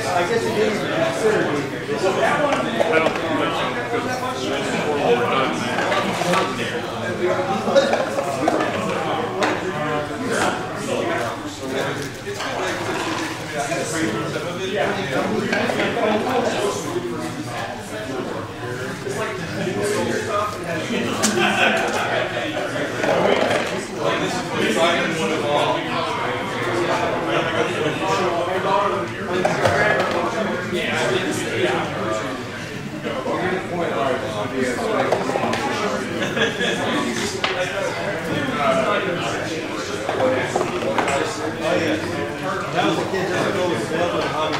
I guess it didn't even consider That was a kid that goes to bed with a hobby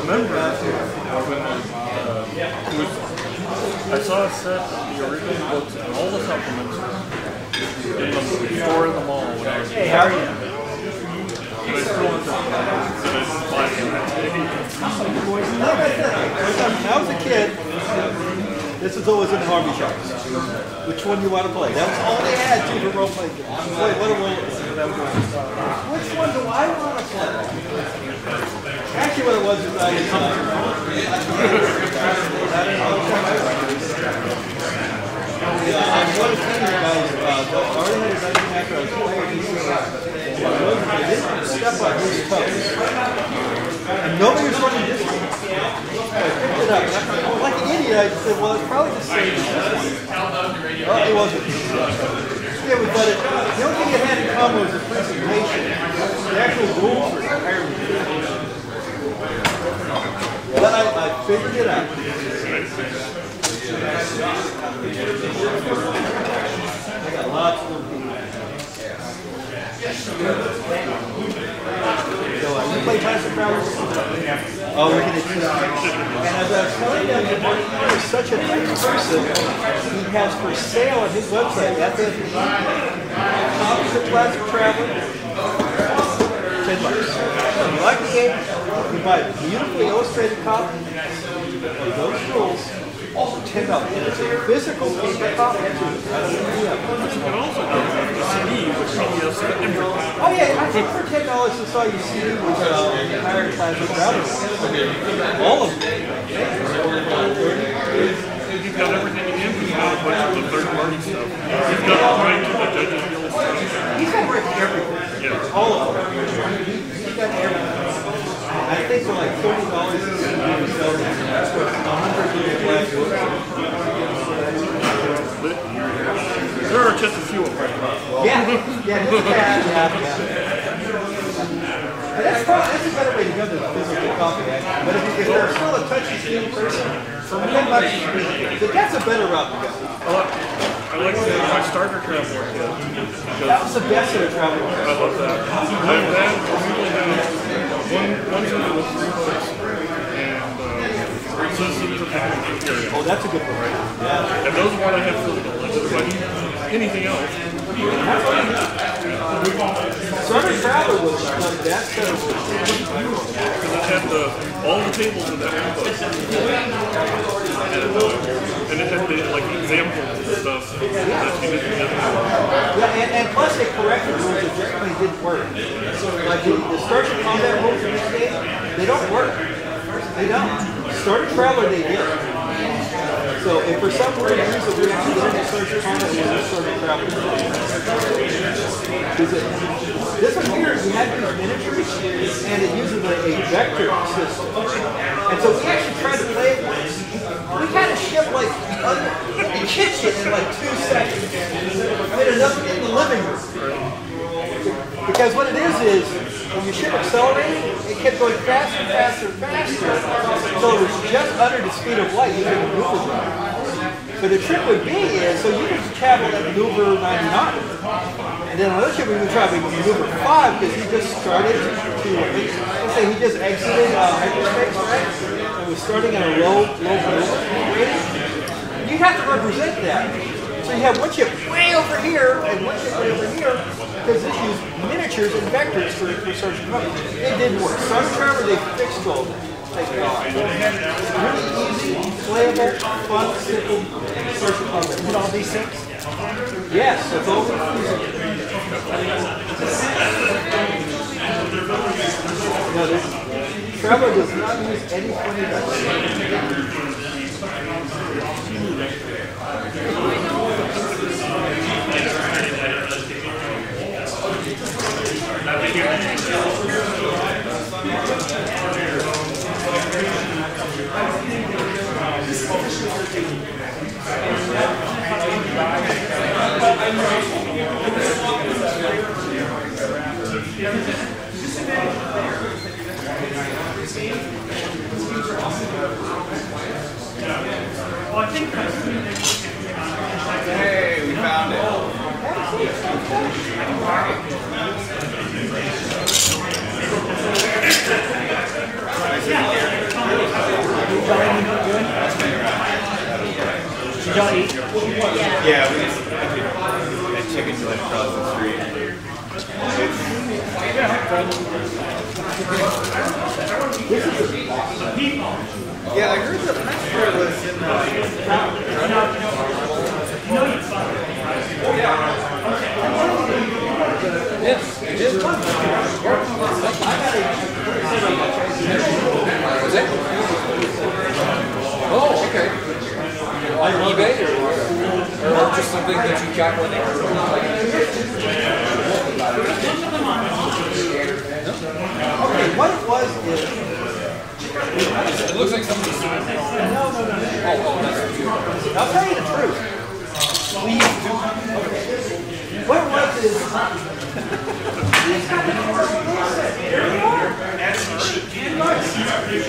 remember I saw a set of the original books and all the supplements in the store in the mall when I was Hey, how are you? And I still want to buy When I was a kid, this was always in the hobby shops. Which one do you want to play? That was all they had too for role-playing games. Boy, what a role which one do I want to play? Actually, what it was is I was telling you guys, already had a night after I was playing they didn't step on his toes. And nobody was running this one. I picked it up. And like an idiot, I said, well, it's probably the same as this one. Oh, it wasn't. Yeah, but the only thing it had in common was the presentation. The actual rules were entirely different. But I figured it out. I got lots of people. So, you play Passive Travelers? Oh, we're going to teach you. And as I was telling them, he is such a nice person, he has for sale on his website, copies of Passive Travelers, $10. If you like the game, you buy a beautifully illustrated copy of those rules. Also $10. It's a physical paper copy. You can also do the CD with PDFs and everything. Oh yeah, I think for $10 I saw your CD with the entire Passive Travelers. All of them. You've got everything in him. You've got a bunch of the third-party stuff. You've got right to the Judges Guild stuff. He's got everything. Yeah. All of them. He's got everything. I think for like $30 he sells it. That's what 100 glass books. There are just a few of them. Yeah, just that, yeah. That's a better way to go than physical copy. But if you're still a touchy-feely person, for $10, that's a better route to go. I like my starter traveler. That was the best of the traveler. I love that. I usually have one set with 3 books and Citizens of the Oh, that's a good one. Yeah. And those are what I have physical. If I need anything else. Starter Traveler was like that set of because it had all the tables in that one book. And it had the examples and stuff that you didn't get. Yeah, and plus they corrected rules that generally didn't work. Like the Starter Combat rules in this game, they don't work. They don't. Starter Traveler they did. So if for some weird reason we actually didn't search content when we started traveling, this one here, we had these miniatures, and it uses a vector system. And so we actually tried to play it once. We had to ship like the kitchen in like 2 seconds. I mean, enough in the living room. Because what it is when you ship accelerating, it kept going faster and faster and faster. So it was just under the speed of light you can maneuver by. But the trick would be so you can travel at maneuver 99. And then another trick we would travel at maneuver 5 because he just started to, let's say he just exited hyperspace, right? And was starting at a low maneuver rating. You have to represent that. So you have one ship way over here and one ship way over here because this used miniatures and vectors for search and cover. It didn't work. So I'm sure they fixed all that. Really easy, playable, fun, simple search and cover. Did all these things? Yes, it's all no, Trevor does not use any funny dice. Hey, we found it. Did y'all eat? Yeah, we had chicken joint across the street. Yeah, I heard the pepper was in Yes, it is. Was it? Oh, okay. On eBay or just something that you got when they were Okay, what it was is it looks like somebody's doing it. I'll tell you the truth. What it was is he's got the camera on this. Here we are.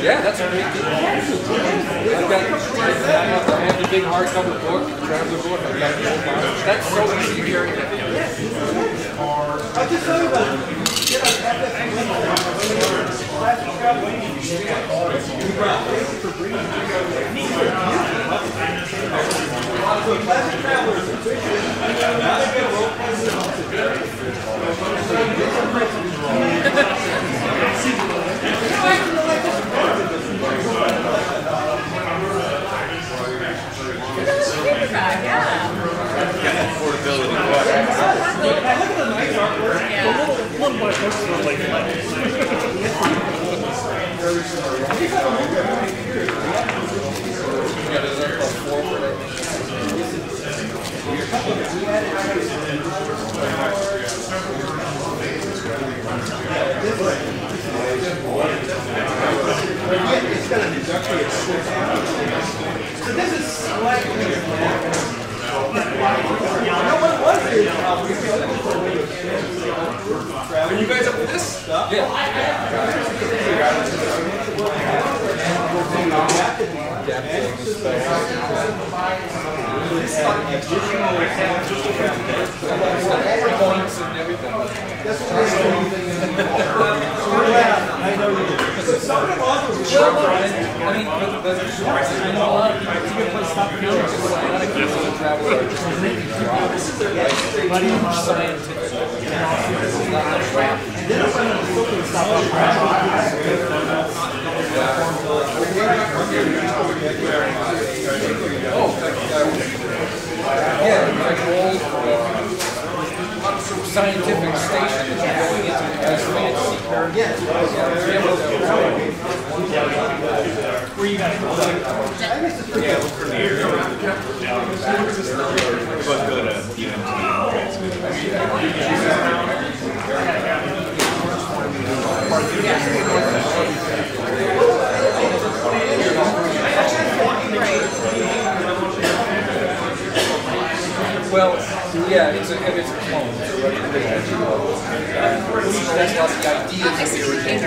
Yeah, that's a great deal. I have the big hardcover book, the Traveler book. I've got the old box. That's so easy to carry. I'll just tell you about it. Get a classic travel. So classic travelers officially now they get a role affordability. look at the nice artwork. One by books are like It's got an introductory. So this is slightly Are you guys up with this? Points and everything. I know you do. I mean, but I know a lot of people, it's a good place to stop the film. Just like, a lot of people that travel are just scientific. It's not much rap. Yeah, like old scientific station that you're going into because fancy cars. Where you guys go? Yeah, we'll premiere. it's a clone. It's a replication. That's not the idea of the original. It's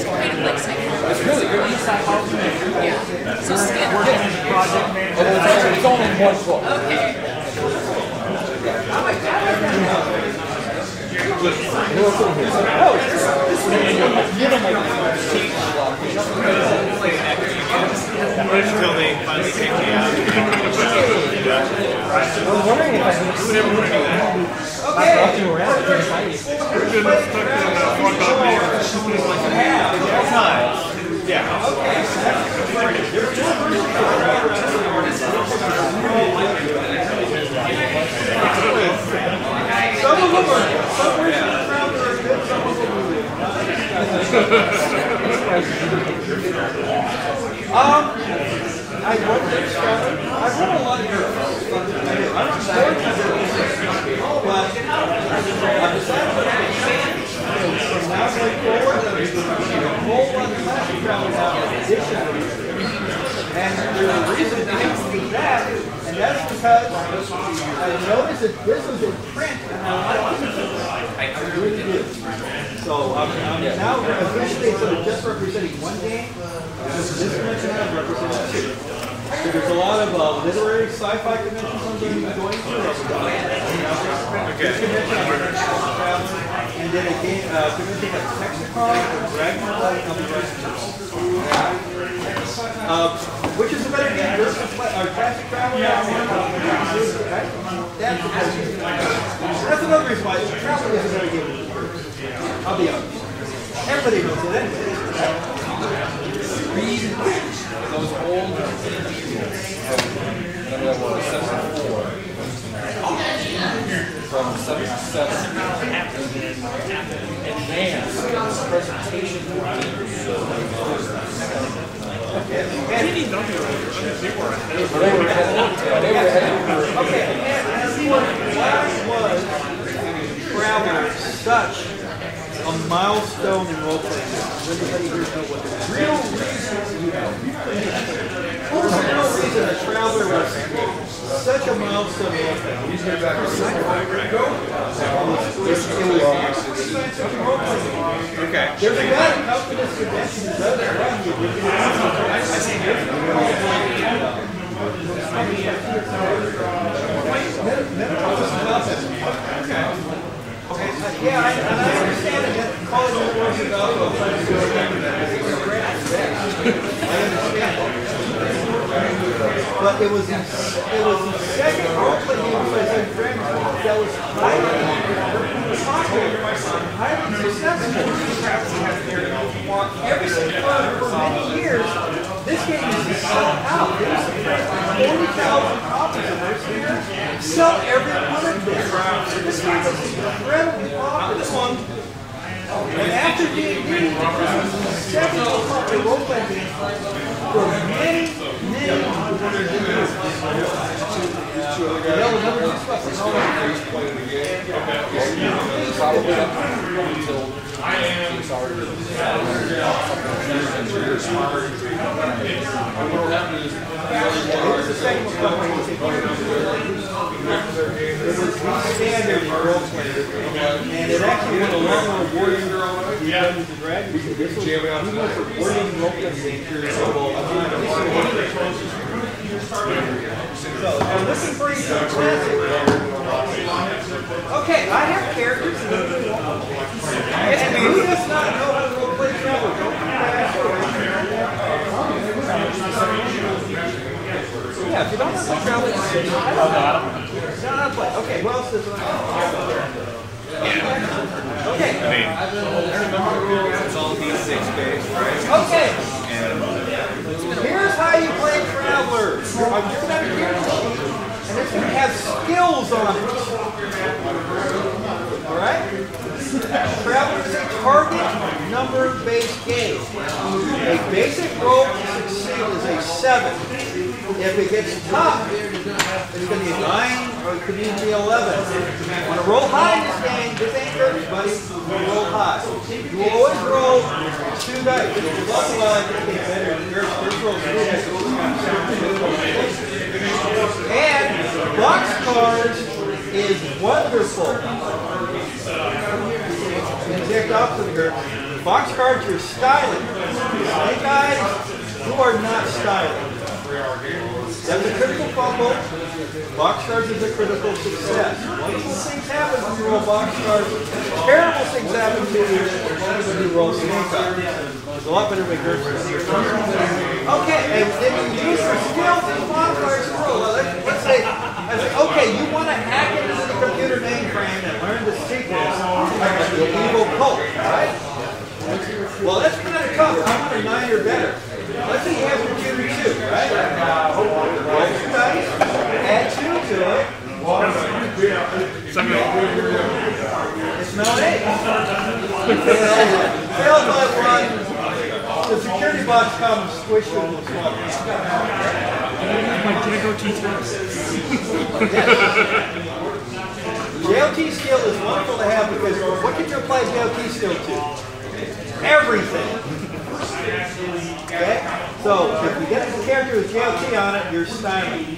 kind of like psychology. It's really good. Yeah. So skin. It's only one book. Okay. Until they finally take me out. I was wondering if I could walking around during fighting. Some of them are, some versions of the crowd are good, some of them I wonder, I've read a lot of your I'm not sure but from now going forward, there's a whole lot of classic travel now in addition. And there's a reason behind that, and that's because I noticed that this was in print, and I really did. So I'm now officially sort of just representing one game, this convention I'm representing two. So there's a lot of literary sci-fi conventions I'm going to be going to. This convention I'm going to and then a game convention like NTRPGCON or I'll be running. Which is a better game? This is our classic travel right? That's another reason why travel is a better game than first. I'll be honest. Everybody knows it anyway. Read those old whatever that was, 74. From 77. Advanced presentation Okay, and why was Traveler such a milestone in role-playing? Does anybody here know what the real reason you know? What was the real reason that Traveler was such a milestone in role-playing? Okay. There's a guy who comes to this convention who does run the yeah, I understand that college awards is also a place to go. I understand that. But it was the second role-playing game besides Friends that was highly popular, highly successful. Every single time for many years, this game used to sell out. There was 40,000 copies of this here. Sell every one of them. This game was incredibly popular. This one. And after D&D, this was the second most popular role-playing game for many years. It was the standard for role-playing, and it actually went along with awarding Dungeons and Dragons. This was awarding role-playing games. So, I'm looking for you some classic. Okay, I have characters. And who does not know how to role-play Traveler? Don't come back. Yeah, if you don't know how to Traveler, I don't know how to play. Okay, who else does not know? Okay. I mean, I remember the rules. It's all D6 based, right? Okay. And here's how you play Traveler. You're going to have a character, and it's going to have skills on it. Alright? Traveler is a target number-based game. A basic roll to succeed is a 7. If it gets top, it's going to be a 9 or it could even be 11. You want to roll high in this game, this ain't for everybody, you roll high. You will always roll 2 dice. If you roll well, I think it's better. Yours rolls 3 dice. And boxcars is wonderful. The exact opposite of her. Boxcars are styling. Snake eyes, you are not styling. That's a critical fumble. Boxcars is a critical success. Wonderful things happen when you roll boxcars. Terrible things happen to you when you roll snake eyes. It's a lot better to reverse it. Okay, and then you use your skills in boxcars to roll. Let's say, okay, you want to hack into the computer mainframe and learn the secrets of the evil cult, right? Well, that's kind of tough. I want a 9 or better. Let's say you have computer 2, right? Roll 2 dice, add 2 to it. It's not 8. Fails by 1. The security box comes squished in the swap. My Jago T3. JLT skill is wonderful to have because what can you apply JLT skill to? Everything. Okay? So, if you get a character with JLT on it, you're styling.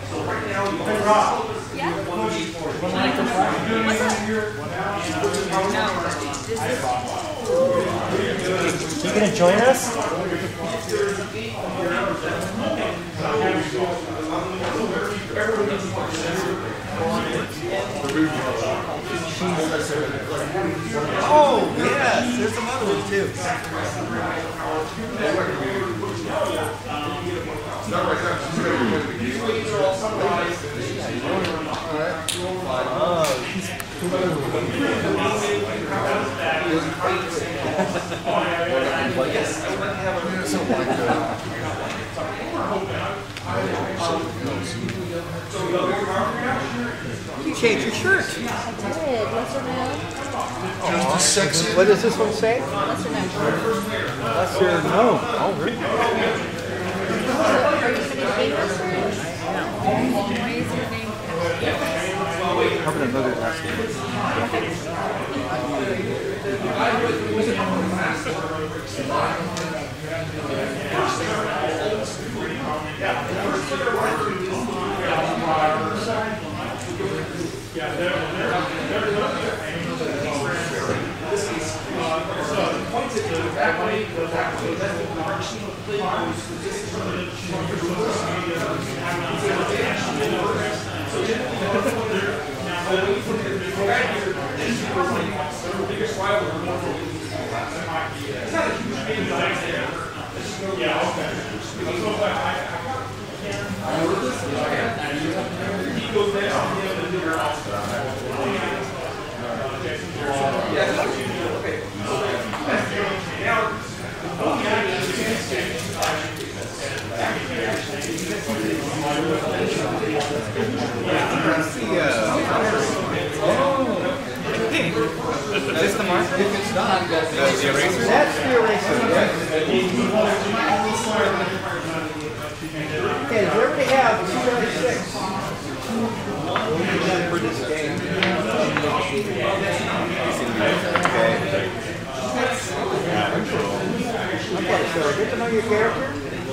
So right now, you can yeah. What's up? You gonna join us? Oh, yes, there's some other ones too. You changed your shirt. I did. Lesser known. What does this one say? Lesser known. Lesser known. Oh, really? So, are you going to be lesser? Why is your name? How about another last name? Is this the marker? If it's not, that's the eraser? That's the eraser, yes. Okay, does everybody have 2 6? What have you done for this game? Okay, so get to know your character.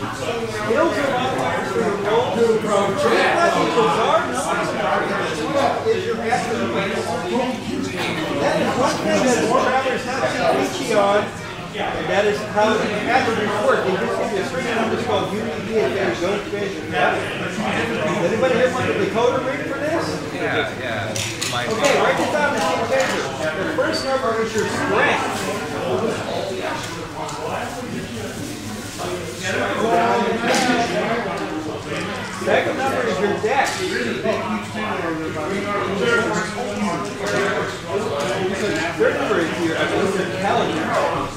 Skills are modifiers for your role. Nothing bizarre. Is your master that is one thing that travelers not too peachy on, and that is how attributes work. They just give you a string of numbers called UDD and then go fish. Does anybody here want the decoder read for this? Yeah. Okay, write this down on the sheet of paper. The first number is your strength. Second number is your dex. Third number is your intelligence.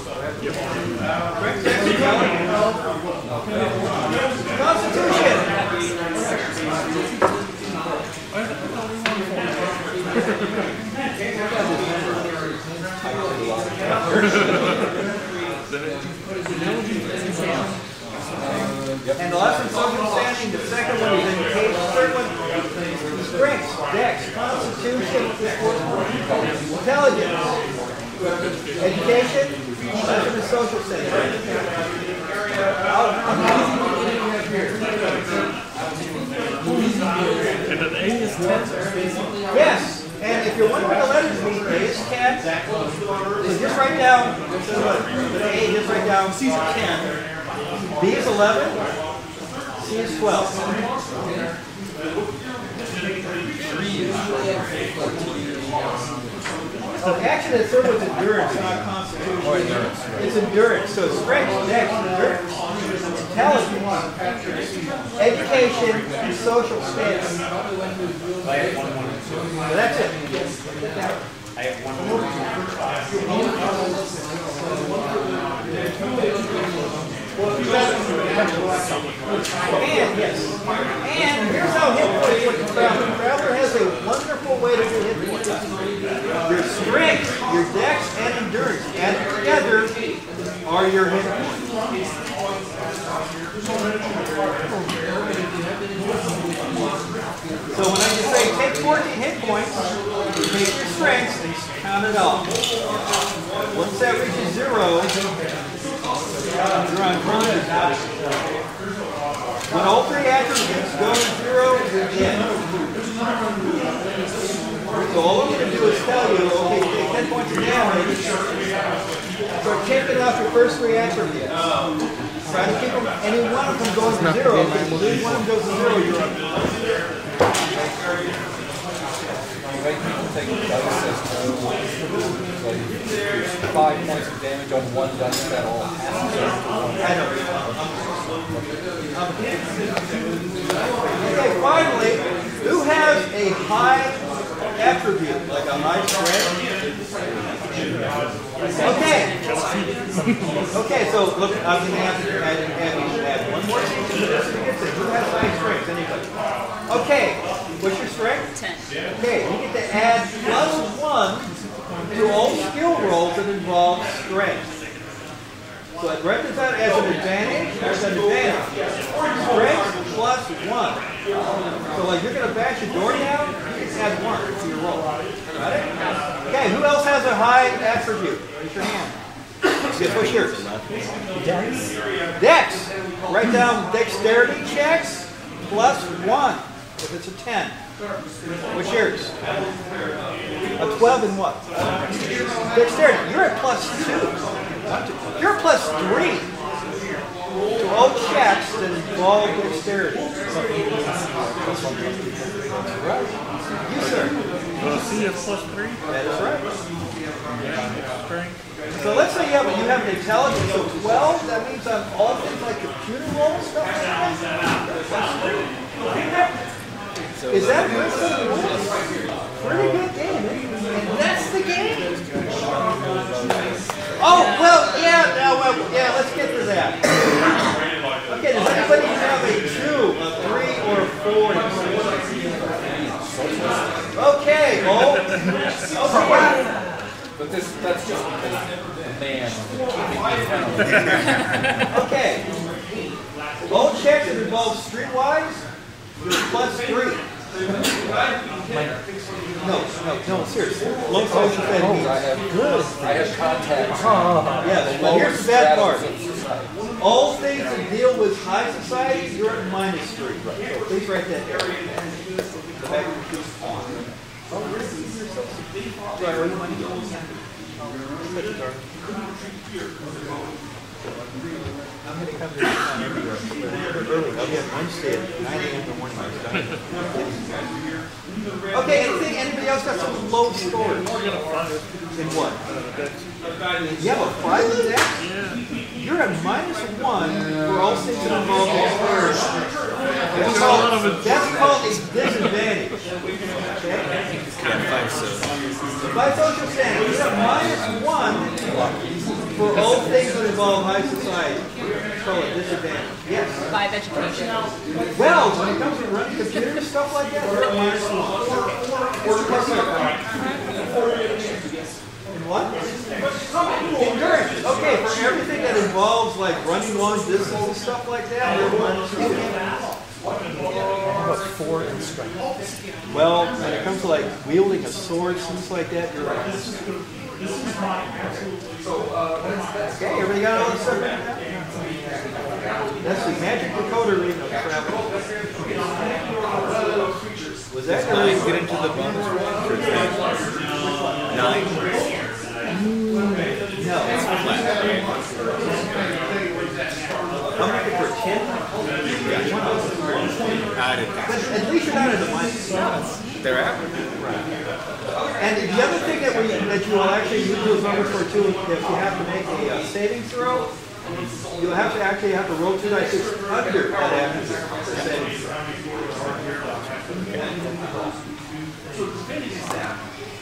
Constitution. And the last one's social standing. The second one is education. The third one, strengths, dex, constitution, intelligence, education. Last one is social standing. And an A is 10. Yes. And if you're wondering what the letters mean, A is 10. So just write down, with A, just write down C is 10. B is 11. C is 12. Oh, actually, the third one's endurance, not constitution. Oh, endurance. It's endurance. So strength, dex, endurance, intelligence, education, and social status. I have one. So that's it. I have one. And yes, and here's how hit points work in Traveler. Traveler has a wonderful way to do hit points. Your strength, your dex, and endurance added together are your hit points. So when I just say take 14 hit points, you take your strengths and count it off. Once that reaches 0, you're unconscious. When all three attributes go to 0, you're dead. So all I'm going to do is tell you, okay, you take 10 points of damage, start taking off your first three attributes. Try to keep them, any one of them going to 0. If any one of them goes to 0, you're unconscious. Make people take dice as like 5 points of damage on one dice that all happens to Okay, finally, who has a high attribute, like a high strength? Okay. Okay, so look, I'm going to have to add one more thing to this to get this. Who has high strength? Anybody? Okay, what's your strength? 10. Okay, you get to add +1 to all skill rolls that involve strength. So it represents that as an advantage. There's an advantage. Strength +1. So like you're going to bash your door down, you can add 1 to your roll. Got it? Okay, who else has a high attribute? Raise your hand. Get push yours. Dex. Dex. Write down dexterity checks +1 if it's a 10. What's yours? A 12 and what? Dexterity. You're at +2. You're at +3 to all checks that involve dexterity. You, sir. C is +3. That is right. Strength. So let's say you have an intelligence of 12. That means on all things like computer rolls, stuff like that. Is that good? Pretty good game, eh? And that's the game. Oh well, yeah. Let's get to that. Okay, does anybody have a 2, a 3, or a 4? Okay. Oh. Okay. But that's just the man. Okay. All checks that involve streetwise, you're +3. No, seriously. Low social means I have contacts. yes, but here's the bad part. All things that deal with high society, you're at -3. So please write that down. Oh, really? Sorry, where the money goes? I'm going to come to this time early. I'll be on Wednesday at 9 a.m. in the morning. Okay, anybody else got some low scores? In what? You have a 5 in dex? Yeah. You're at -1 for all things that involve dexterity. That's called a disadvantage. Okay? By social standing, you have -1 for all things that involve high society. Call it disadvantage. Yes. 5 education. Well, when it comes to running computers, stuff like that, you're at -1. And what? Endurance. Okay, for everything that involves like running long distance and stuff like that, you're 1, 2. About 4 in strength. Well, when it comes to like wielding a sword, things like that, you're right. Okay, everybody got all this stuff right now? That's the magic decoder reading of travel. Was that Does 9 get into the bonus range? Or is that 9? No. I'm looking for 10. I didn't think But at least you're not in the minus. so. They're average. And the other thing that you will actually use those numbers for too, if you have to make a saving throw, you'll have to actually have to roll 2 dice under that average for saving throw.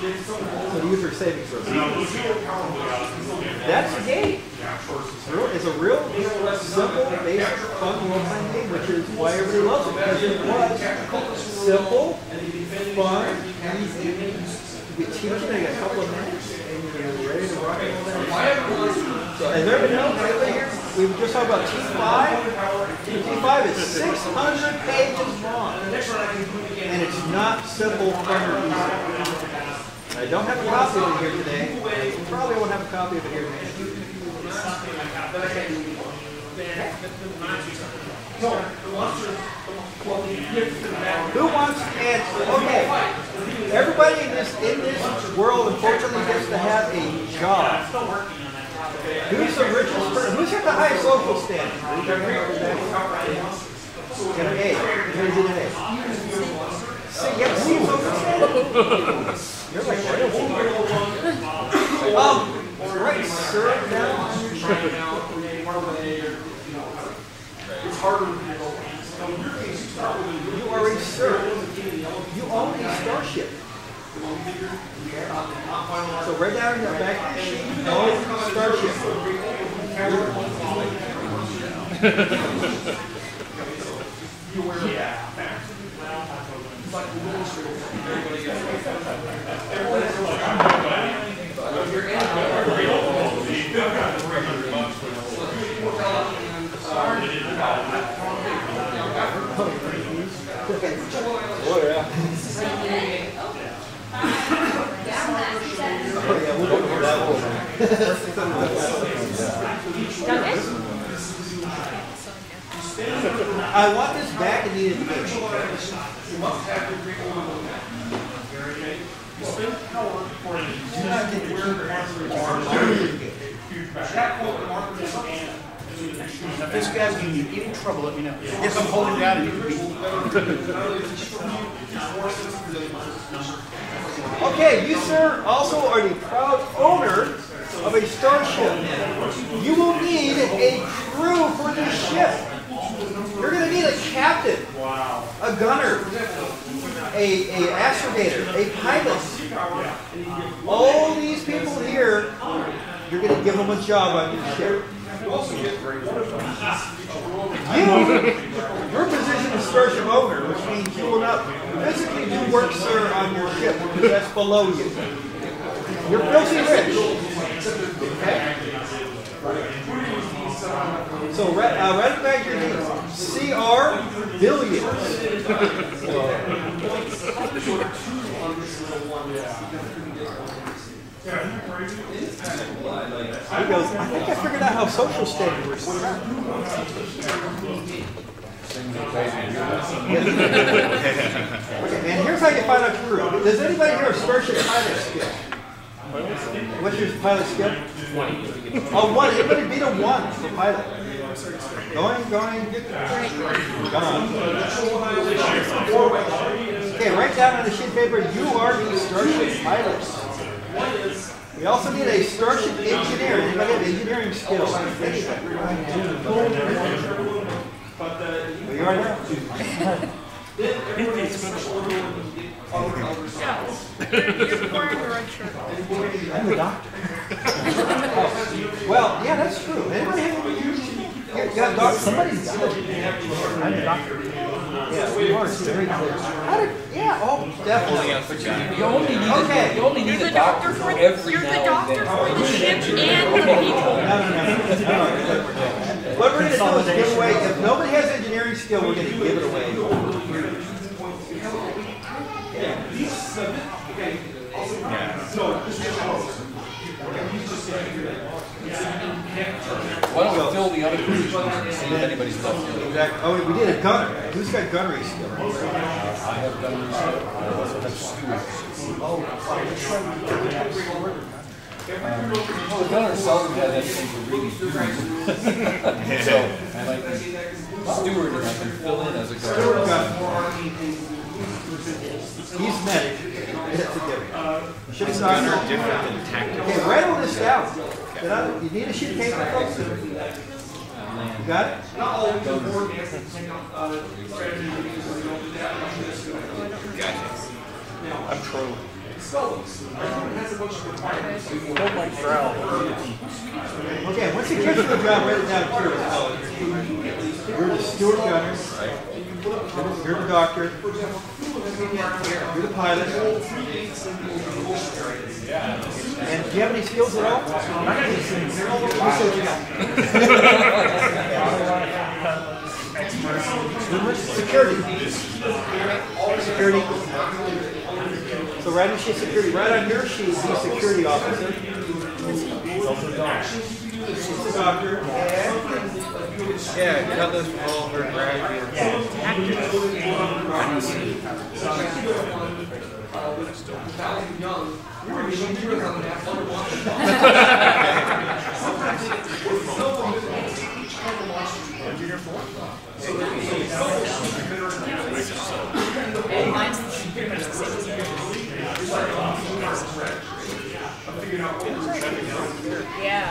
So to use your saving throw. That's the game. It's a real simple, basic, fun role-playing game, which is why everybody loves it, because it was simple, fun, easy. You teach it in a couple of minutes, and you're ready to rock and roll. So, as everybody knows, right here, we just talked about T5. T5 is 600 pages long, and it's not simple, fun, or easy. I don't have a copy of it here today. Probably won't have a copy of it here today. Who wants to answer? Okay. Everybody in this world unfortunately gets to have a job. Who's the richest person? Who's got the highest social standing? Get an A. Here's an A. See, you have a C social standing? You're like royalty. Right, sir. Now. It's harder. You are a sir. You own a starship. So right down in the back of the sheet, you own a starship. Oh yeah. Oh yeah, we'll go for that one. I want this back and need it again. Do not get the If this guy's giving you any trouble, let me know. If I'm holding down, you can be. Okay, you sir also are the proud owner of a starship. You will need a crew for this ship. You're going to need a captain, a gunner, a astrogator, a pilot. All these people here, you're going to give them a job on your ship. Your position is starship owner, which means you will not physically do work, sir, on your ship, because that's below you. You're filthy rich. Okay? So, write back your names. CR Billions. He goes, I think I figured out how social standing works. Okay, and here's how you find out crew. Does anybody here have starship pilot skill? What's your pilot skill? 1. Oh, 1. Anybody beat a 1 for pilot? Going. Gone. Okay, write down on the sheet of paper, you are the starship pilot. We also need a starship engineer. Anybody have engineering skills? You are now. You're wearing the right shirt. I'm the doctor. Well, yeah, that's true. Anybody have you got doctor? Somebody's got it. I'm the doctor. Yeah, you are very clear. Yeah, oh, definitely. You only need Okay. you only need a doctor for every You're the now and doctor then. for the ship and the people. What we're going to do is give away, if nobody has engineering skill, we're going to give it away. Why don't we fill the other positions and see if anybody's left? Exactly. Oh, we did a gunner. Who's got gunnery skill? I have done this. I also have stewards. Well, the gunner seldom has anything to really do. So, I like the steward and I can fill in as a gunner. He's medic. That's a given. Ship's Gunner not. different than tactical. Okay, write all this down. You need a sheet of paper, folks? You got it? Gotcha. I'm true. Hold my brow. Okay, once you get to the job, write it down too. You're the steward gunner. You're the doctor. You're the pilot. And do you have any skills at all? Security. Security. So write on sheet security. Right on your sheet, be security officer. She's the doctor. Yeah, cutlass, revolver, gravity, Mine's pretty much the same as yours. Yeah.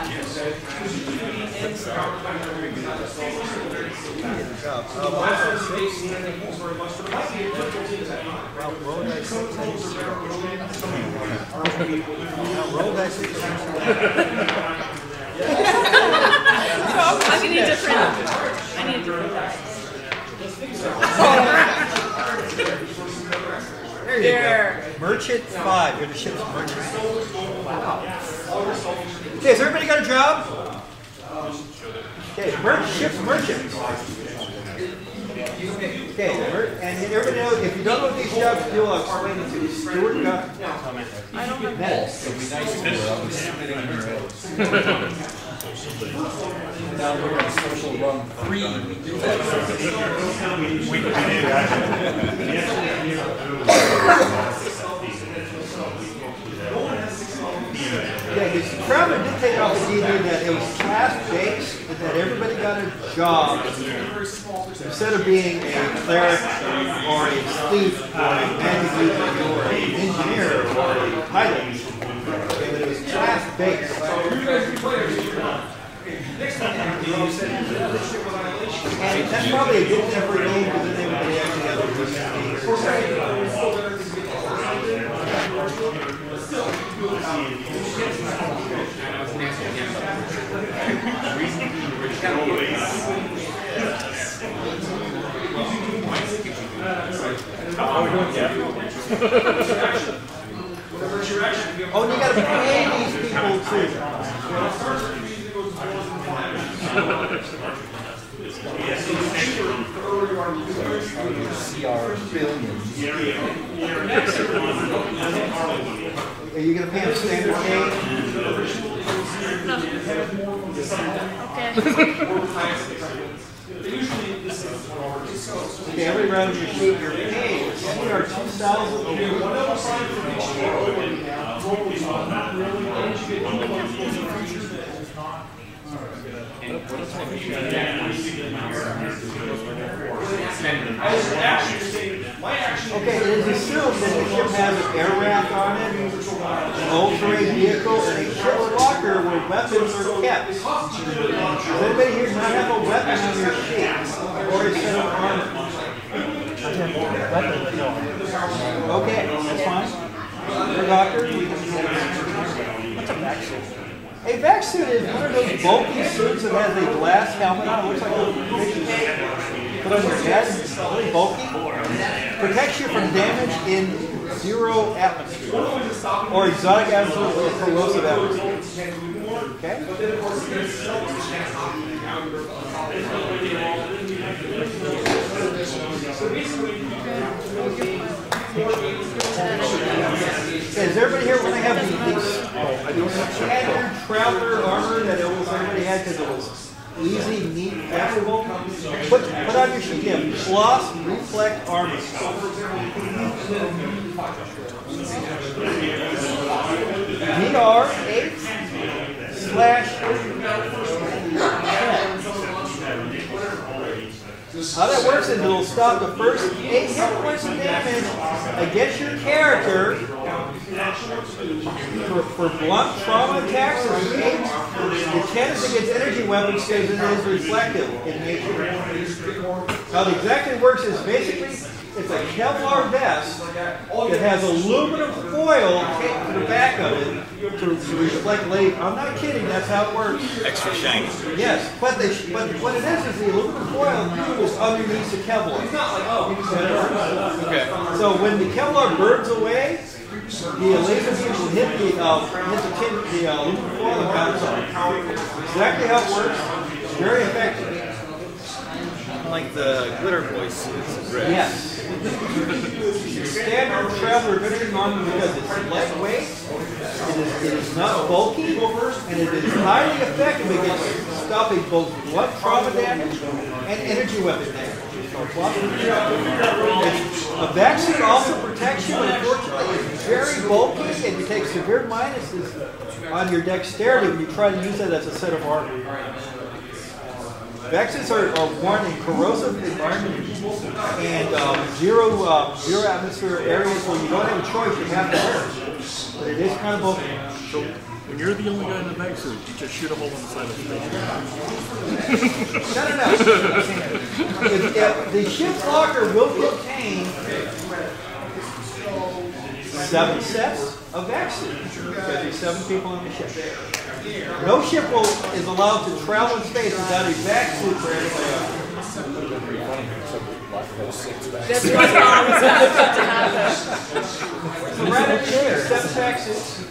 I need a different. There you go. Merchant 5. You're the ship's merchant. Wow. Okay, has everybody got a job? Okay, ship's merchant. Okay, and everybody knows, if you don't know what these jobs do, I'll explain it to you. Steward got I don't have medics. It'd be nice to hear. I'll be spitting in your head. Now we're on social run 3. We do that. Yeah, because Crowder did take off the idea that it was class-based, and that everybody got a job instead of being a cleric or a thief or a magic user or an engineer or a pilot. Okay, but it was class-based. And that's probably a good thing for a game because then everybody actually has a Oh, and you got to pay these people too. CR billions. Are you going to pay them standard pay? No. Okay, every round of your sheet, your pay is Okay, it is assumed that the ship has an air raft on it, an all-terrain vehicle, and a ship's locker where weapons are kept. Does anybody here not have a weapon on your sheet or a set of armor? Okay, that's fine. You're a doctor. What's a vac suit? A vac suit is one of those bulky suits that has a glass helmet on. It looks like a fish tank. Put on your head. It's really bulky. protects you from damage in 0 atmosphere, or exotic atmosphere, or corrosive atmosphere. Okay? Does everybody here when they have these standard traveler armor that almost everybody had because it was easy, neat, flexible? Put on your sheet. You have plus reflect armor. DR 8/10. How that works is it'll stop the first 8 hit points of damage against your character for blunt trauma attacks. It's 8. The 10 is against energy weapons because it is reflective in nature. How it exactly works is basically it's a Kevlar vest that has aluminum foil taped to the back of it to reflect light. I'm not kidding, that's how it works. Extra shiny. Yes, but what it is the aluminum foil is underneath the Kevlar. Okay. So when the Kevlar burns away, the laser beam will hit the aluminum foil and bounce off. Exactly how it works. It's very effective. Like the glitter voice is red. Yes. Standard traveler veteran armor because it's lightweight, it is not bulky, and it is highly effective against stopping both blood trauma damage and energy weapon damage. A vaccine also protects you, but unfortunately it's very bulky and you take severe minuses on your dexterity when you try to use that as a set of armor. Vaccines are worn in corrosive environments and zero atmosphere areas where you don't have a choice, you have to wear it. But it is kind of bulky. So when you're the only guy in the back suit, you just shoot a hole in the side of the face. No. The ship's locker will contain 7 sets of vaccines. There's 7 people on the ship. No ship is allowed to travel in space without a vac suit for everybody else. That's what I was about to happen. So right up here, 7 vac suits.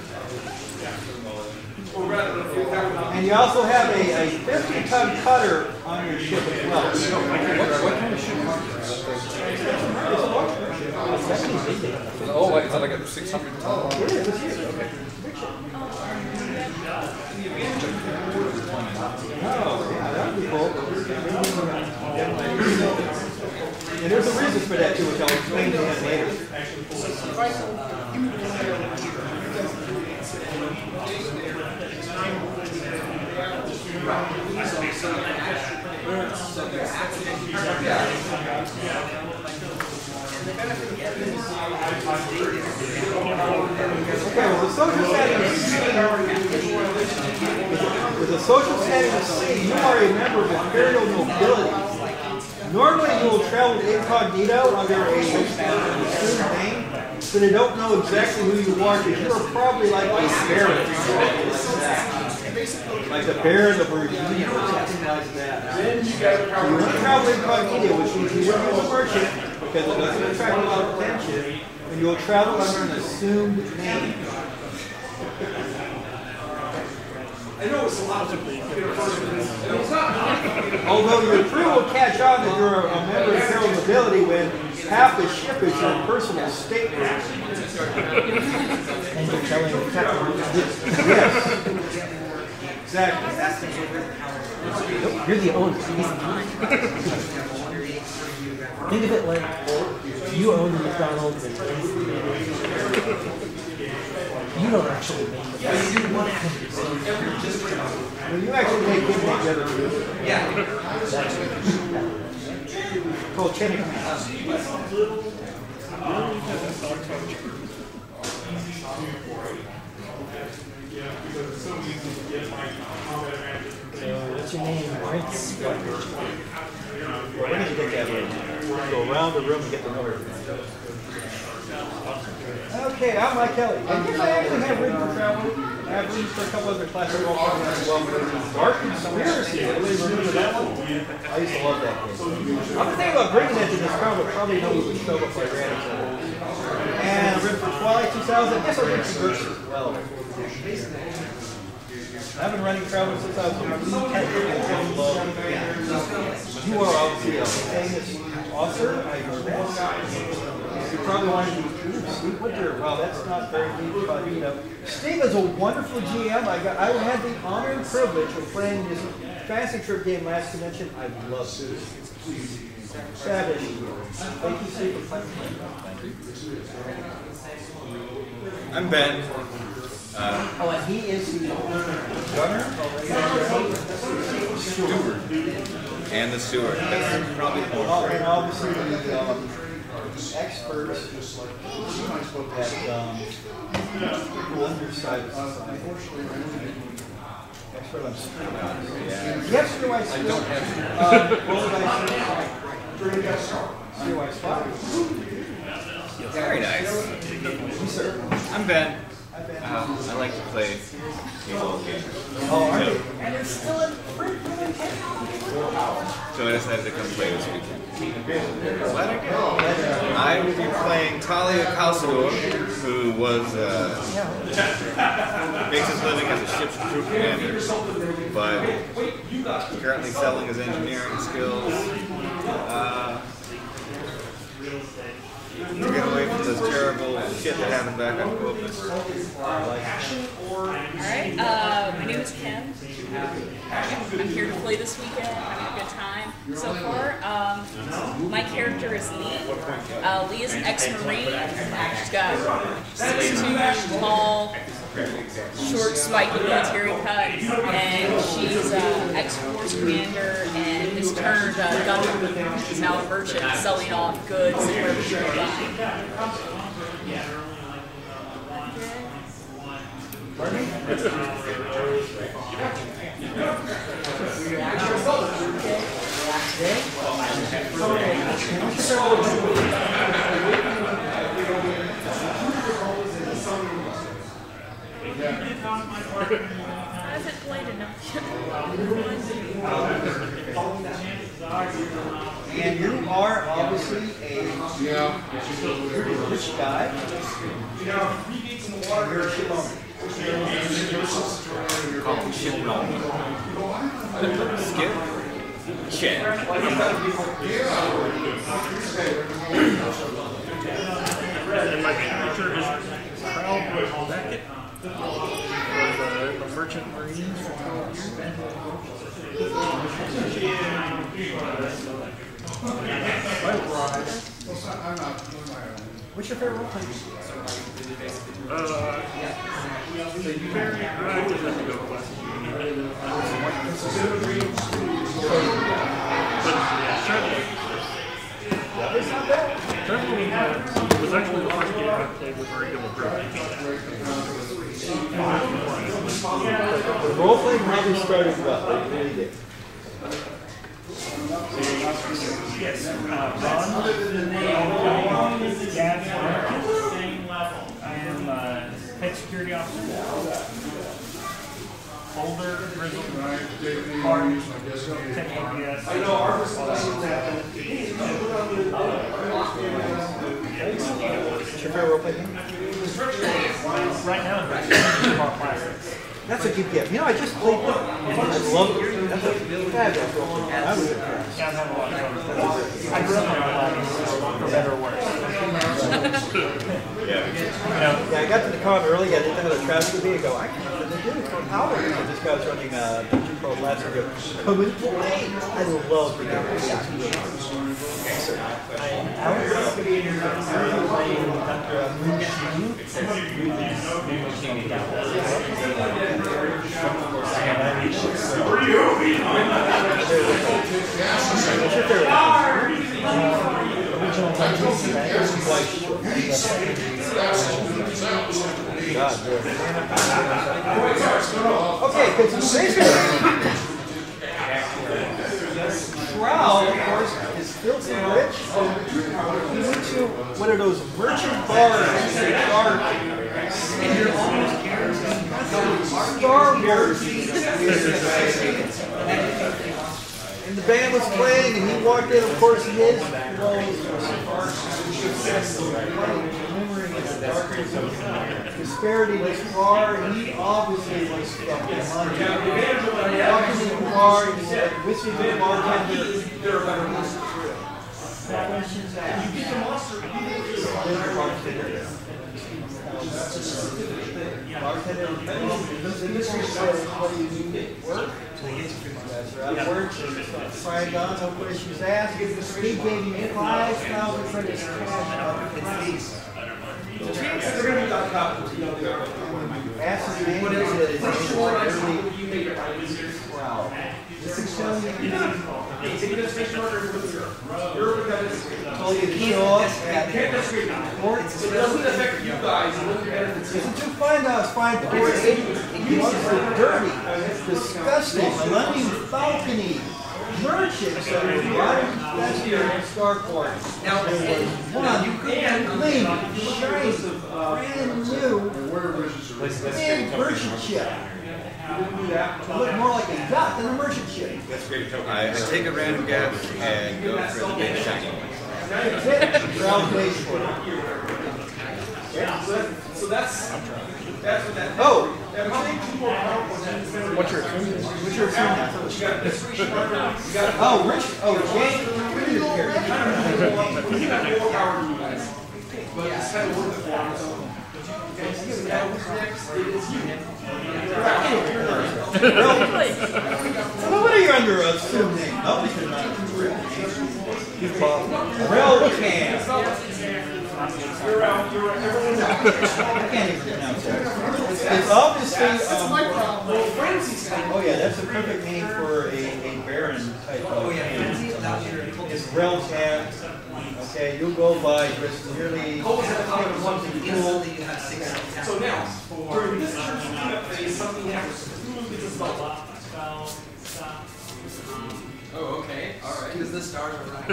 And you also have a 50-ton cutter on your ship as well. What kind of ship? Oh, wait, is that like a 600 ton? It is, it's huge. Oh, yeah, that would be cool. And there's a reason for that too, which I'll explain to him later. Okay, with the social setting of C, you are a member of imperial nobility. Normally you will travel incognito under a assumed name, so they don't know exactly who you are, because you are probably like a baron. Like the Baron of Virginia or something like that. So you want to travel incognito, which means you won't use a merchant, because it doesn't attract a lot of attention, and you'll travel under an assumed name. Although your crew will catch on that you're a member of imperial nobility when half the ship is your personal stateroom. And you're telling the captain. Yes. Exactly. You're the owner. Think of it like you own the McDonald's and you don't actually make the best. Well, you actually make good together. Yeah. Called Cheney. What's your name? Prince. Where did you get that from? Go around the room and get to know her. Okay, I'm Mike Kelly. I guess I actually have ridden for travel. I have room for a couple other classic role-playing games as well. Dark Conspiracy. Everybody remember that one? I used to love that game. I'm thinking about bringing it to this crowd, but probably no one would show up if I ran it. And I'm ready for Twilight 2000. I guess I'll read some verses as well. I've been running travel since I was a You are obviously a famous author. I heard that. You probably want to be Steve Winter. Well, that's not very deep, but you know, Steve is a wonderful GM. I had the honor and privilege of playing this fantasy trip game last convention. I love it. Fabulous. Thank you, Steve, for playing. I'm Ben. Oh, and he is the gunner? Steward. And the steward. That's probably more. And obviously the experts at underside of society. Expert on streetwise. Yes, streetwise. I don't have streetwise spot. Very nice. Yes, sir. I'm Ben. I like to play these old games. Oh, are you? And it's still in print. So I decided to come play this weekend. Glad I did. I will be playing Talia Calcidor, who was makes his living as a ship's crew commander, but currently selling his engineering skills to get away from this terrible shit that happened back on Corpus. Alright, my name is Kim. I'm here to play this weekend, having a good time so far. My character is Lee. Lee is an ex-Marine. She's got 6'2", tall, short, spiky military cut, and she's an ex-force commander and is turned gunner. She's now a merchant selling off goods wherever she can buy. I haven't played enough. And you are obviously a rich guy. You're a ship owner. Call him ship owner. Skip? Shit. And my character is Proud Beckett. The Merchant Marines for 12 years. What's your favorite role playing? It's not bad. It was actually the first game I played with a regular group. The role playing probably started well. It really did. Yes, Ron. I am head security officer. Older, grizzled, hard, 10 ABS. What's your favorite role playing? Right now, I'm classics. That's a good gift. You know, I just played that. I love it. That's a fabulous role playing. I was impressed. Yeah, I'm having a lot of fun. I grew up on Aladdin, for better or worse. Yeah, I got to the con early. I didn't know the traffic would be. I go, I can't do it for hours. And this guy was running Dungeon Crawl last year. Come and play. I love the game. Okay, because basically, Shroud, of course, is filthy rich. He went to one of those merchant bars in the dark, and you're almost guaranteed nothing. Star Wars. And the band was playing, and he walked in. Of course, his clothes were disparity was far. He obviously was stuck in money. Walking in the bar, he said, "Whiskey to the bartender." Questions asked. Bartender, the mystery says, "What do you do? Work?" I've worked and signed on, no questions asked. He gave me 5,000 credits cash. Asked his name, he said his name was wow. This is telling you told you to show up at court. It doesn't affect you guys. Isn't too fine now, it's fine. Court 8. You are dirty, disgusting, millennium falcony. Merchants that were right last year in Starport. Now, there was one clean, shiny, brand new big merchant ship. It looked more like a yacht than a merchant ship. I take a random guess and go for the big shiny one. That's it. Ground base for it. So that's what that. Oh! What's your opinion? What's your opinion? Oh, Rich. Oh, Jane. But it's kind of worth it for him. What are you under assumed name? Oh, you're not. He's Bob. Real can. I can't even pronounce it. It's obviously. Oh yeah, that's a perfect name for a baron type of. It's real can. Okay, you'll go by just merely something cool. So now, during this church cleanup phase, something happens. Oh, okay. All right. Because the stars are right.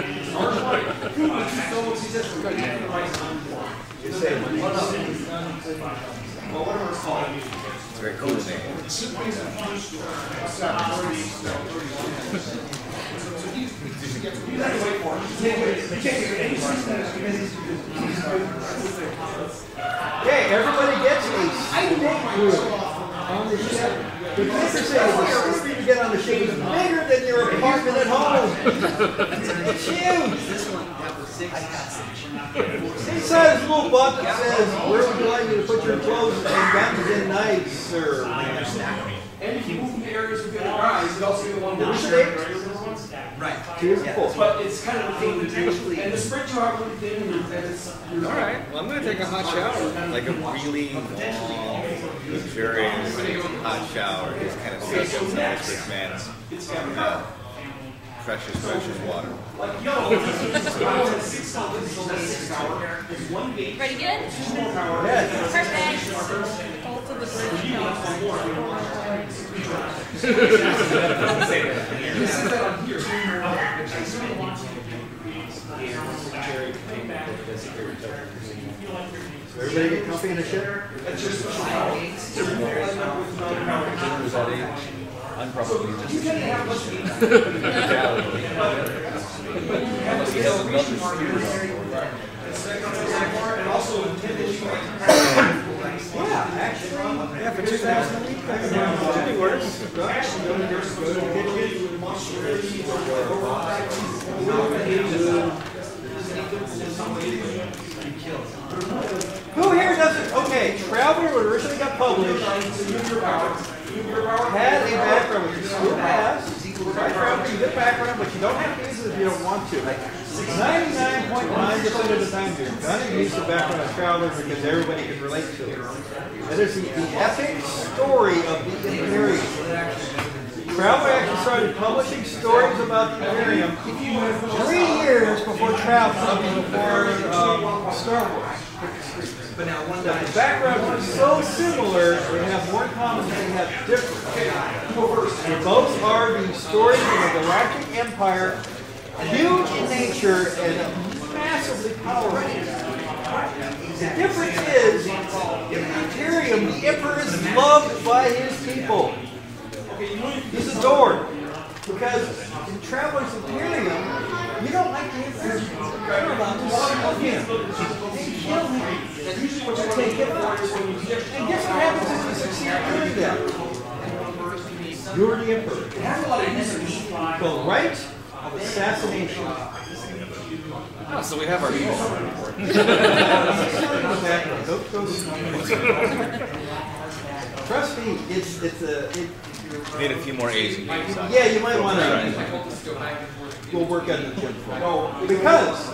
Well, whatever it's called. It's very cool name. You have to wait for it. You can't get any Okay, everybody gets a snake group on the ship. The difference is the sleeper you get on the ship is bigger than your apartment at home. It's huge. Inside this little box that says, "Where would you like me to put your clothes and guns in night, sir?" And if you move the areas with the other guys, you also get one more. Right. But it's kind of a thing potentially. And the spread you are really thin, and it's. Alright, well I'm going to take a hot shower. Like a really long, luxurious hot shower. Just kind of soak up some of this man's precious water. Ready good? Yes. Perfect. Go to the Everybody get comfy in the ship? I'm probably just Yeah, actually. Yeah, for 2,000 a week. Should be worse. Who here doesn't? Okay, Traveler, when it originally got published, had a background, which you still has. Traveler, you get background, but you don't have to use it if you don't want to. 99.9% of the time, you're going to use the background of Traveler because everybody can relate to it. That is the epic story of the Imperium. Traveler actually started publishing stories about the Imperium 3 years before Traveler, before Star Wars. But now, the backgrounds are so similar, they have more in common than they have different. And both are the stories of the Galactic Empire, huge in nature and massively powerful. The difference is, in the Imperium, the Emperor is loved by his people. He's adored. Because in Traveler's Imperium, you don't like the Emperor. You're allowed to kill him. They kill him. To take him out. And guess what happens if you succeed in doing that? You're the Emperor. The right of assassination. Oh, so we have our evil. Trust me, Need a few more A's and B's. yeah, you might want to go work on the gym for because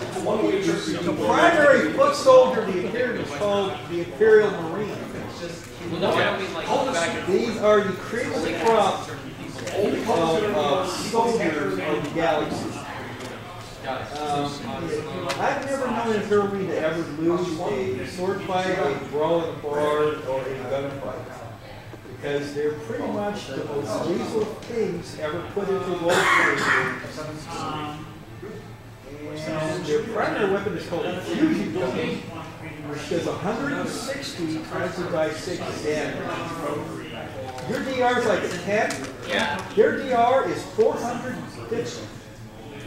the primary foot soldier of the Imperium is called the Imperial Marine. These are the cream of the crop of soldiers of the galaxy. I've never known an Imperial Marine to ever lose a sword fight, a brawl in a bar, or a gunfight. Because they're pretty much the most lethal things ever put into role-playing. And their primary weapon is called a fusion gun, which does 160 times the die 6 damage. Your DR is like a 10. Yeah. Their DR is 450.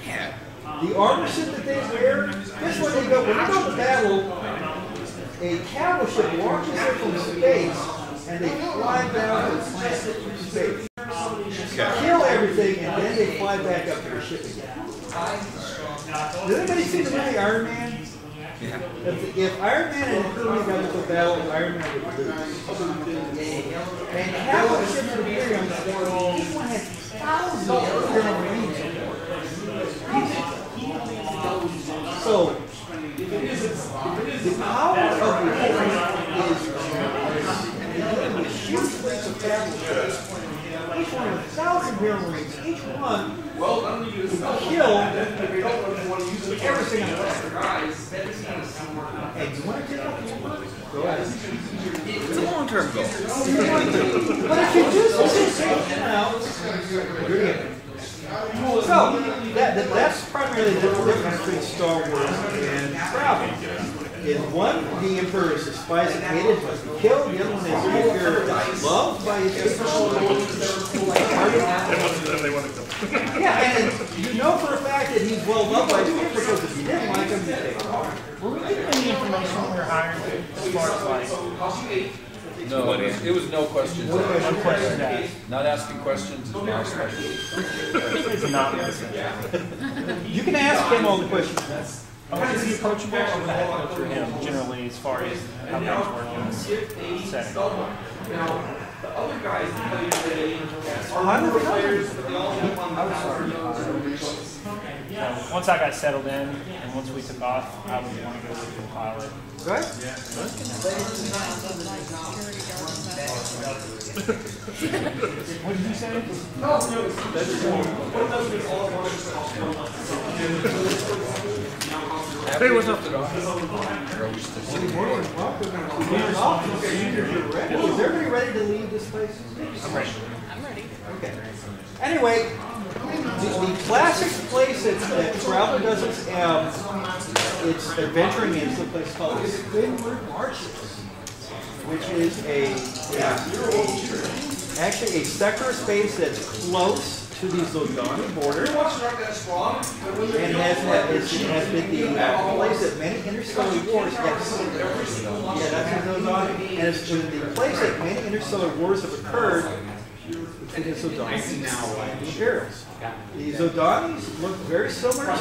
Yeah. The armor suit that they wear, this one when you go to battle, a cavalry ship launches in from space, and they fly down to the planet space. Kill everything, and then they fly back up to the ship again. Did anybody see the movie Iron Man? Yeah. If Iron Man and Imperium got into a battle, Iron Man would lose. And cavalry ships of Imperium, each one has thousands of Imperial Marines. So, the power of the Imperium is huge fleets of cavalry ships. Each one with 1,000 Imperial Marines. Each one will kill everything on the planet. And you want to take out the Emperor? Go ahead. It's a long-term goal. But if you do succeed, now, you're the Emperor. So, that's primarily the difference between Star Wars and travel. In one, the Emperor is despised and hated, must be killed. The other one is the Emperor is loved by his people. Yeah, and you know for a fact that he's well loved by his people because if you didn't like him, you'd take him. Were we getting any information when we were hiring as far as like No, it was no questions. no questions asked? Not asking questions is my specialty. It's not listening. You can ask him all the questions. Oh, is he approachable? Or would I have to go through him generally as far as how things work in this setting? Once I got settled in and once we took off, I would want to go with the pilot. Right? What did you say? Hey, what's up? Is everybody ready to leave this place? I'm ready. I'm ready. Okay. Anyway, the classic place that Traveler does its adventuring in is a place called Windward Marshes, which is actually a sector of space that's close to the Zodani border, and has been the place that many interstellar wars have and it's been the place that many interstellar wars have occurred between the Zodanis and the Imperials. The Zodanis look very similar to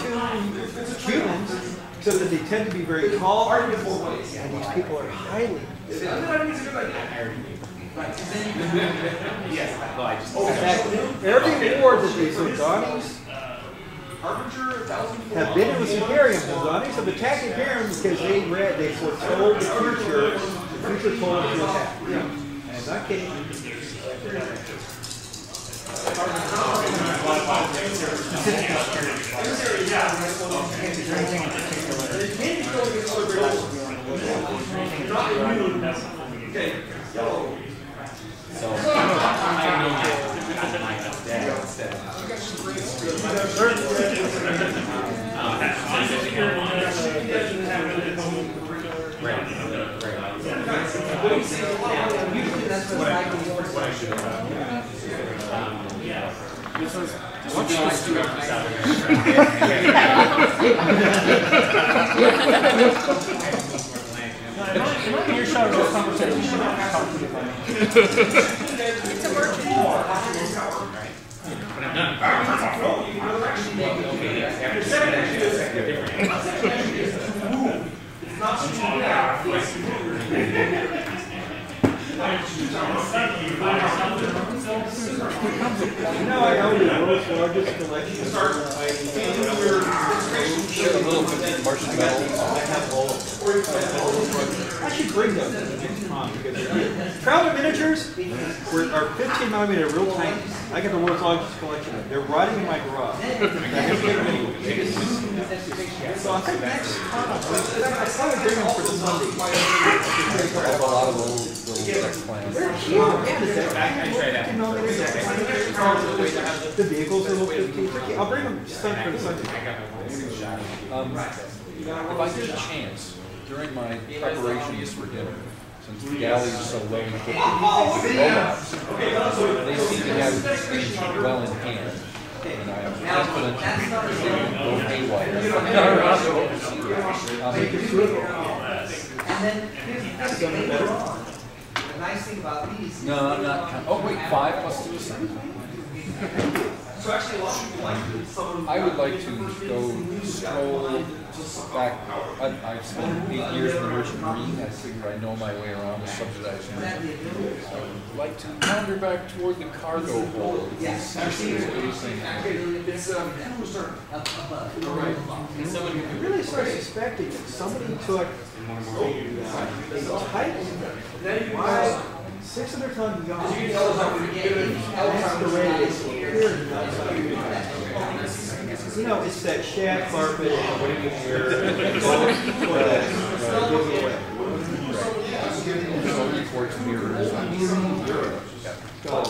humans, except that they tend to be very tall, and these people are highly. Every war that the Zodanis have been in with Imperium, the Zodanis have attacked Imperium because they foretold the future told them to attack. And I'm not kidding. This is watch the steward Saturday. Am I in your shot of this conversation? It's a merchant. You know, I own the world's largest collection of Share a little bit of Martian metal. I should bring them to the next con because they're good. Traveler miniatures are 15mm real tiny. I got the world's largest collection of them. They're rotting in my garage. I have to get them anyway. So I think next con, I probably bring them for the Sunday. I have a lot of little sex plans. They're cute. The vehicles are a little 15. I'll bring them for the Sunday. If I get a chance, during my preparations for dinner, since the galley is so low equipped with robots, they seem to have things well in hand. And I am confident that they won't go haywire. And then here's the nice thing about these. No, I'm not. Oh, wait, 5 plus 2 is 7. So actually, a lot of people like someone. I would like to go stroll back. I've spent 8 years in the Merchant Marine. I figure I know my way around the subsidized marine. I would like to wander back toward the cargo hold. Yes, It's I really started suspecting that somebody took a type 600-ton yacht, masqueraded here. You know, it's that shag carpet and waiting here. Go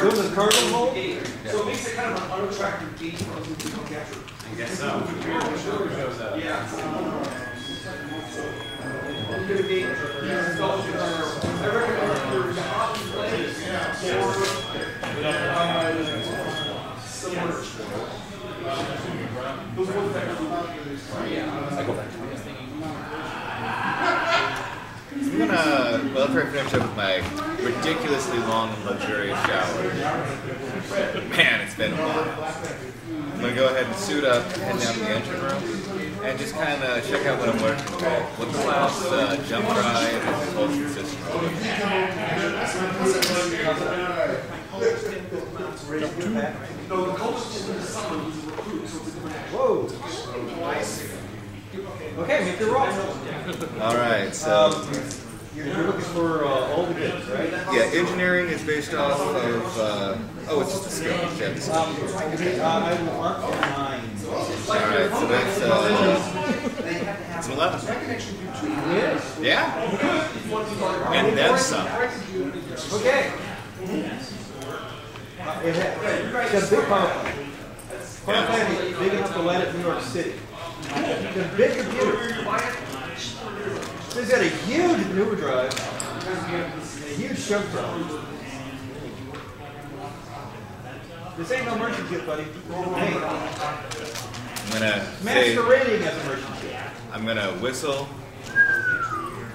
to the cargo hold? So it makes it kind of an unattractive beach for other people to capture. I guess so. Yeah. I recommend there's a hot place similar. Those ones that I go back to I'm gonna, well, after I finish up with my ridiculously long and luxurious shower, man, it's been a while. I'm gonna go ahead and suit up, head down to the engine room, and just kind of check out what I'm working with. What class, jump drive, and propulsion system. No, the culture is someone who's a recruit, so it's a different. Whoa. Okay, make your roll. All right, so You're looking for all the goods, right? yeah, engineering is based off of. Oh, it's just a skill. Yeah, it's I will mark 9. all right, so that's it's an 11. Yes. Yeah, and then some. Okay. It's a big power plant. Power plant is big enough to light up New York City. It's a big computer. It's got a huge maneuver drive and a huge shove drive. This ain't no merchant ship, buddy. Hey, I'm gonna say, masquerading as a merchant ship. I'm gonna whistle.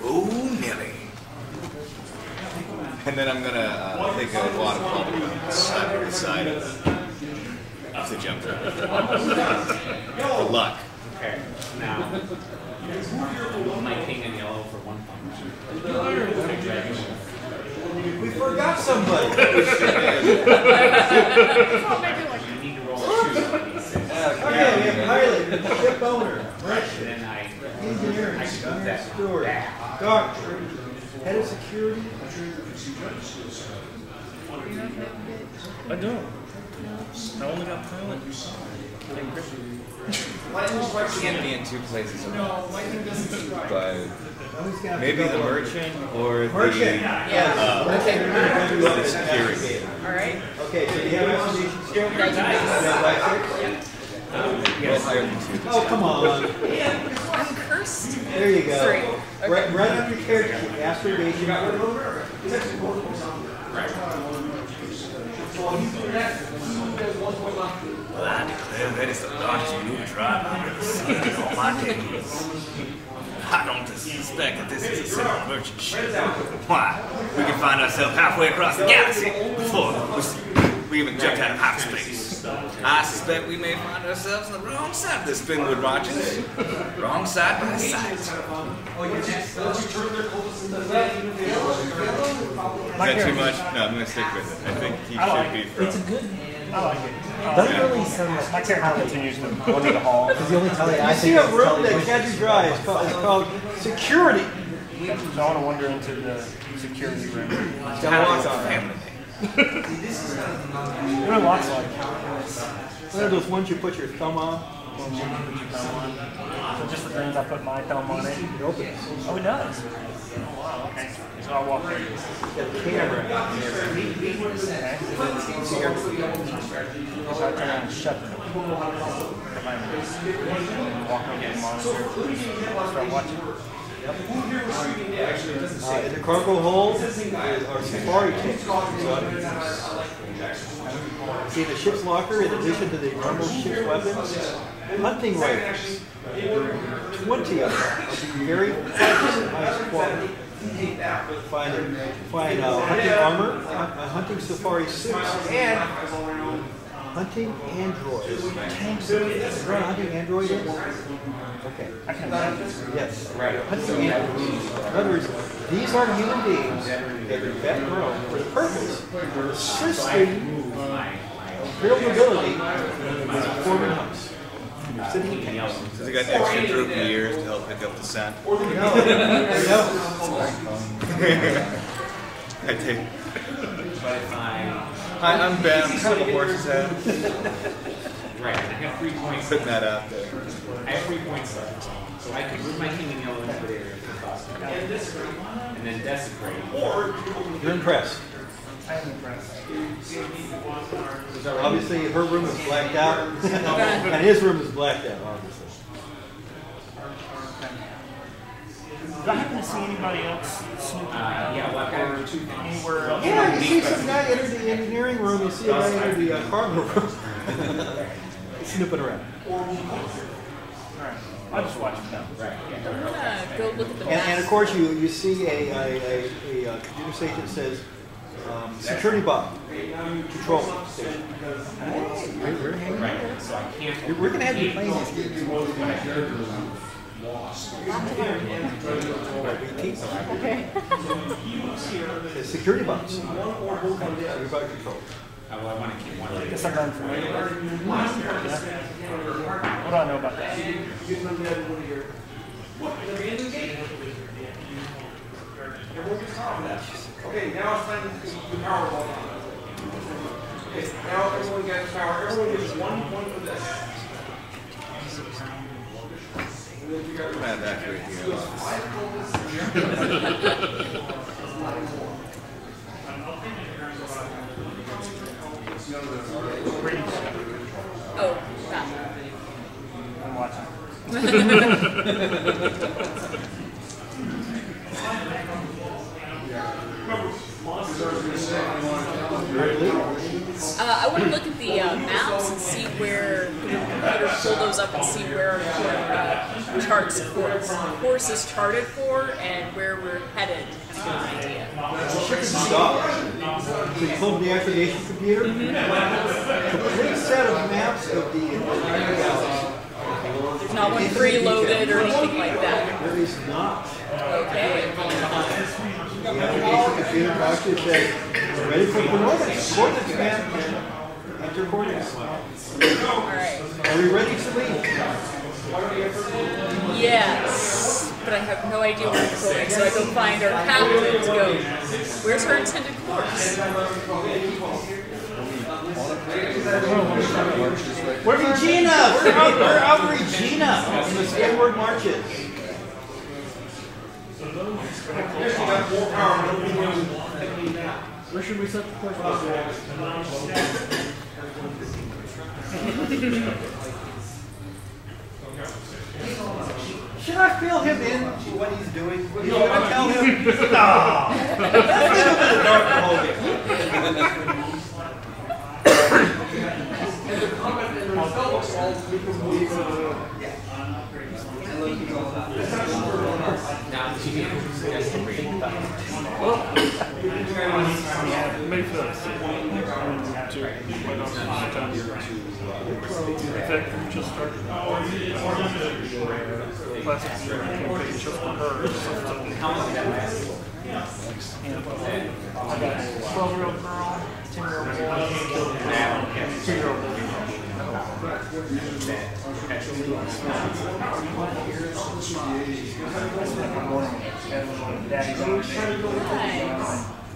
Oh, Nelly. And then I'm gonna take a wad of bubblegum, slap it inside of the jump drive. For luck. Okay, now, my pink and yellow for one function. We forgot somebody. You need to roll a 2 on these things. Okay, we have pilot, ship owner, merchant, Then engineering, I shove that steward, back. doctor, head of security. I don't. I only got pilot. Can't be in 2 places at once. But maybe the merchant or Merchant. the security. Alright. Okay, so you have estimation skill? Nice. You have like 6? Well, higher than 2. Oh, come on. I'm cursed. There you go. 3. Okay. Right on your character sheet, aspiration. Well, I declare that is the largest blue tribe I've ever seen in all my days. I don't suspect that this is a simple merchant ship. Why? We can find ourselves halfway across the galaxy before we even jumped out of hyperspace. I suspect we may find ourselves on the wrong side of the Spinwood Rogers. Wrong side by sight. Is that too much? No, I'm going to stick with it. I think he should be from... It's a good. I like it. Doesn't really sound like My character continues to go to the hall. Because the only Tully I You see think a is room Tully that Wishes. catches your eye. It's called security. So I want to wander into the security room. Gotta walk on it. What are locks like? One of those ones you put your thumb on. So just for friends, I put my thumb on it. It opens. Oh, it does. Oh, wow, okay. So I'll walk in. Got a camera. Okay. So I turn around and shut the door behind me. And walk over to the monitor. Start watching. In the cargo hold are safari kits. See, in the ship's locker, in addition to the normal ship's weapons, hunting rifles. 20 of them of the very highest quality. Find hunting armor, hunting safari suits, and hunting androids. Tanks. You know what a hunting android is? Okay. I can imagine. Yes. Hunting androids. In other words, these are human beings that are vet grown for the purpose of assisting imperial nobility with forming hunts. Sitting in camps. So they got extra droopy ears to help pick up the scent. No. I take. Hi, I'm Ben. I'm kind of a horse's head. Right, I have 3 points. Putting that out there. I have 3 points left. So I can move my king and yellow into the area for cost. And then desecrate. You're impressed. I am impressed. Obviously, her room is blacked out, and his room is blacked out, obviously. Did I happen to see anybody else snooping around? Yeah, well, I've got 2 things. Anywhere else? Yeah, you see some guy enter the engineering room, you see a guy enter the cargo room. Snooping around. Alright, I'll just watch it now. I'm gonna go look at the And of maps. course, you see a computer station that says, security bot, control station. Hey, we're hanging out. So I can't. We're going to have you playing these games. Okay. The security bots. Security bot control. Well, I want to keep one. I guess I'm unfamiliar with it. Yeah. What do I know about that? Okay, now it's time to do the Powerball. Okay, now everyone gets power. Everyone gets 1 point for this. Add that right here. Oh, that. I'm watching. I want to look at the maps and see where the computer pull those up and see where our charts course is charted for and where we're headed. Kind of an idea. The ship is docked. So you pull the activation computer. Complete set of maps of the galaxy. There's not one preloaded or anything like that. There is not. Okay. The application computer actually says, we're ready for coordinates. Coordinates, man. Enter coordinates. Alright. Are we ready to leave? Yes. But I have no idea where we're going, so I go find our captain to go, where's our intended course? We're Regina! We're out Regina in the Skyward Marches. Where should we set the course? Should I fill him in to what he's doing? Should I tell him? No! Let's leave him in the dark for a whole game. May 5th. In fact, we just started classic campaign just for her. I got a 12-year-old girl, 10-year-old boy, 2-year-old boy.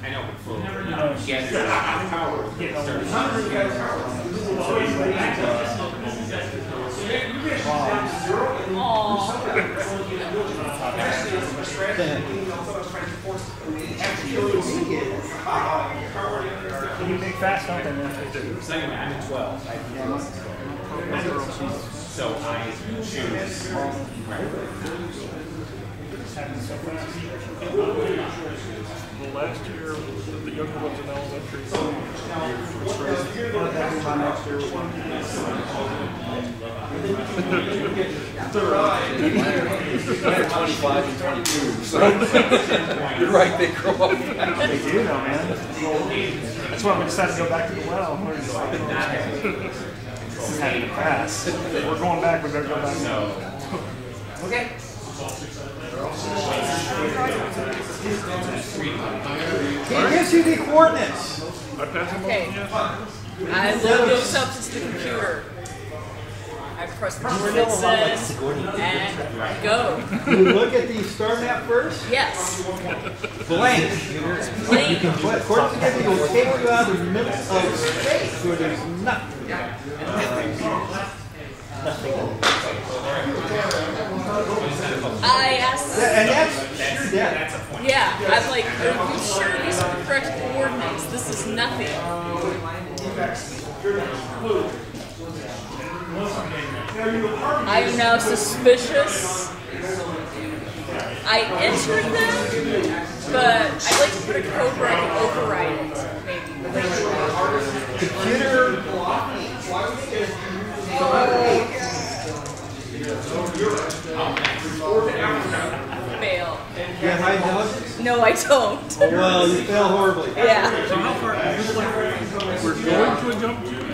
I know, but for getting power, You make fast, don't they? Second, I'm at 12. So I choose. Well, last year, the younger ones in elementary. They're 25 and 22, so you're right, they grow up fast. They do, though, man. That's why we decided to go back to the well. This is having to pass. We're going back, we better go back now. Okay. He gives you the coordinates. Okay. I load those up to the computer. I press the coordinates in and go. You look at the star map first. Yes. Blank. Blank. What coordinates give you will take you out of the middle of space where there's nothing. I asked. And that's sure dead. Yeah, I'm like, are you sure these are the correct coordinates? This is nothing. I am now suspicious. I entered them, but I'd like to put a code where I can override it, maybe. Computer. Fail. You have high intelligence? No, I don't. Well, you fail horribly. Yeah. So how far? We're going to a jump to?